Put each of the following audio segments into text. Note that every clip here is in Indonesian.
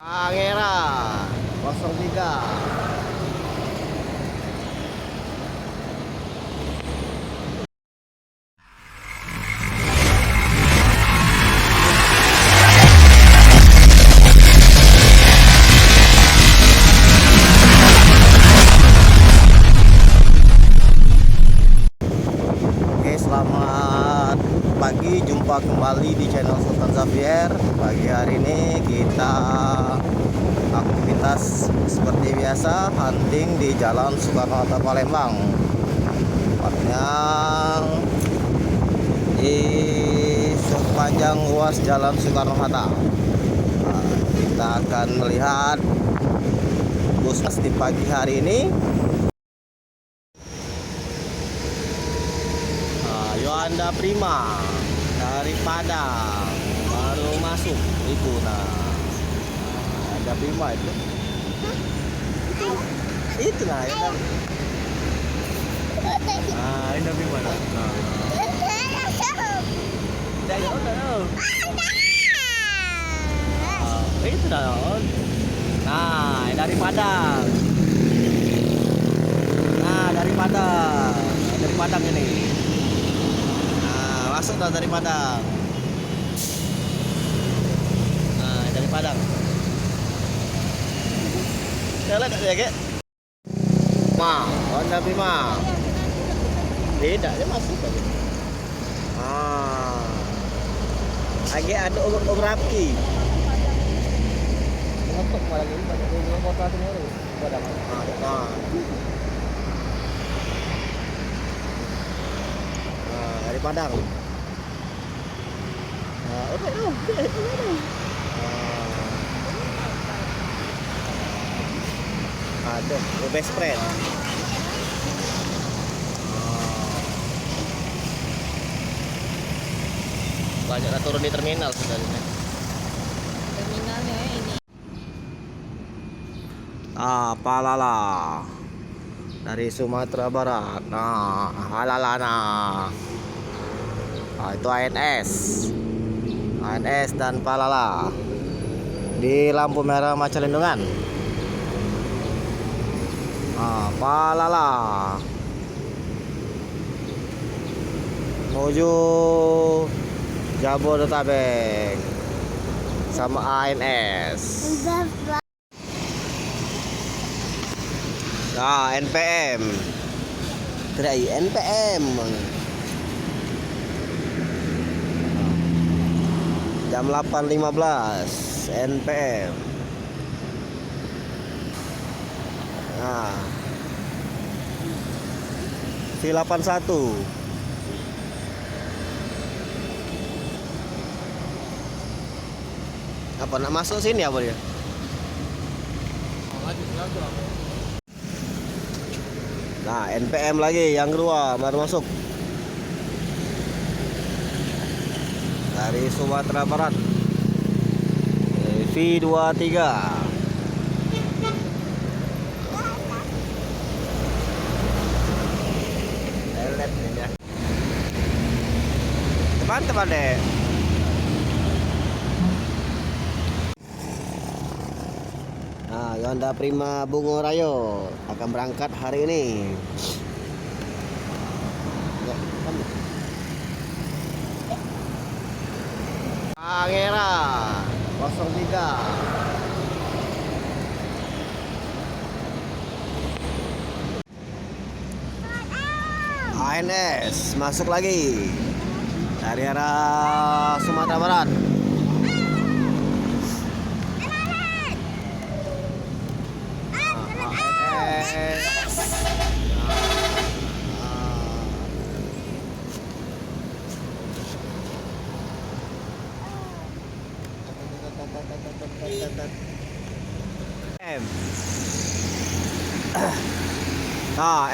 Angera 03. Oke, selamat pagi, jumpa kembali di channel Sultan Xavier. Pagi hari ini kita aktivitas seperti biasa, hunting di Jalan Soekarno-Hatta Palembang, tepatnya di sepanjang ruas Jalan Soekarno-Hatta. Kita akan melihat bus di pagi hari ini. Yohanda Prima dari Padang baru masuk itu. Ada Prima itu nah ya. Ini Prima itu dari Padang. Dari Padang ini. Masuk dari Padang. Dari Padang. Lihat ya, Kek. Honda Prima. Beda dia masuk tadi. Lagi ada Om Rafki. Ngotok malah ini banyak kota semua itu. Dari Padang. Ada best friend. Banyak turun di terminal sebenarnya. Terminalnya ini. Palala dari Sumatera Barat. Halalana. Itu ANS dan Palala di lampu merah Macalindungan. Palala menuju Jabodetabek sama ANS. NPM. Gerai NPM. Jam 8.15 NPM. V81. Apa nak masuk sini apa dia? NPM lagi yang kedua baru masuk dari Sumatera Barat. V23. Teman-teman deh. Yohanda Prima Bungo Rayo akan berangkat hari ini. Angera 03. ANS masuk lagi dari arah Sumatera Barat.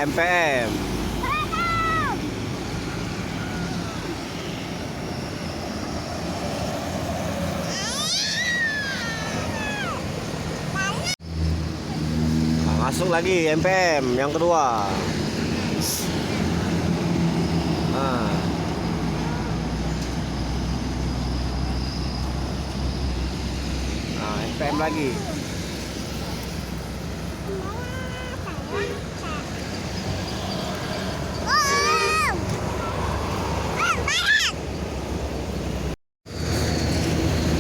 MPM. Masuk lagi MPM yang kedua. NPM lagi.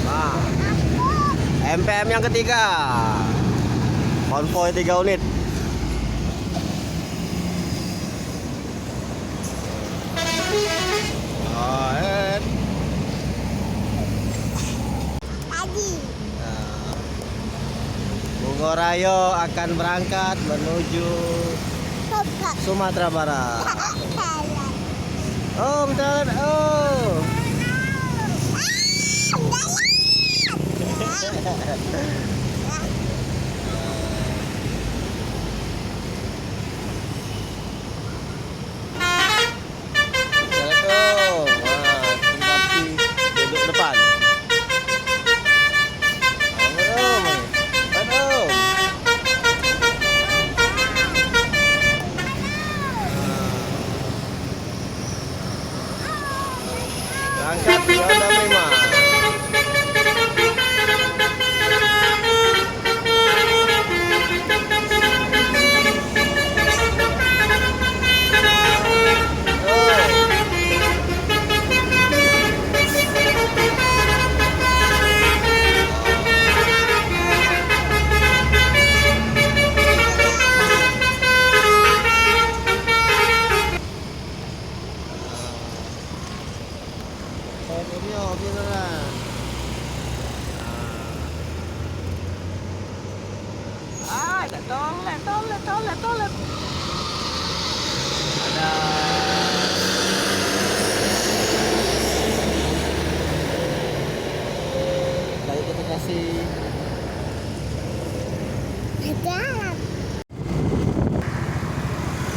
Nah, NPM yang ketiga. Konvoy 3 unit. Oh, Bungorayo akan berangkat menuju Sumatera Barat. Oh, betul. Oh. Assalamualaikum. Nah, duduk depan. Berangkat Yonda Prima. Toilet. Ada dari kita kasih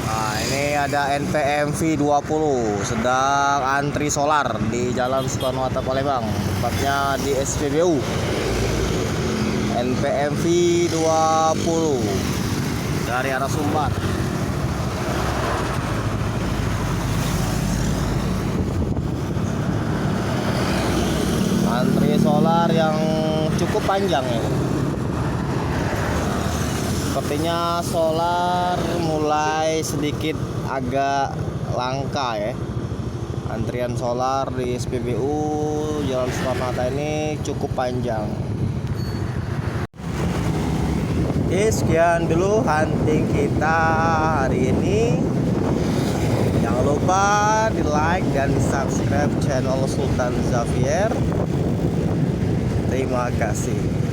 Nah, ini ada NPM V20 sedang antri solar di Jalan Soekarno-Hatta Palembang, tepatnya di SPBU. NPM V20 dari arah Sumbar. Antri solar yang cukup panjang ya. Sepertinya solar mulai sedikit agak langka ya. Antrian solar di SPBU Jalan Soekarno-Hatta ini cukup panjang. Oke, sekian dulu hunting kita hari ini. Jangan lupa di like dan subscribe channel Sultan Xavier. Terima kasih.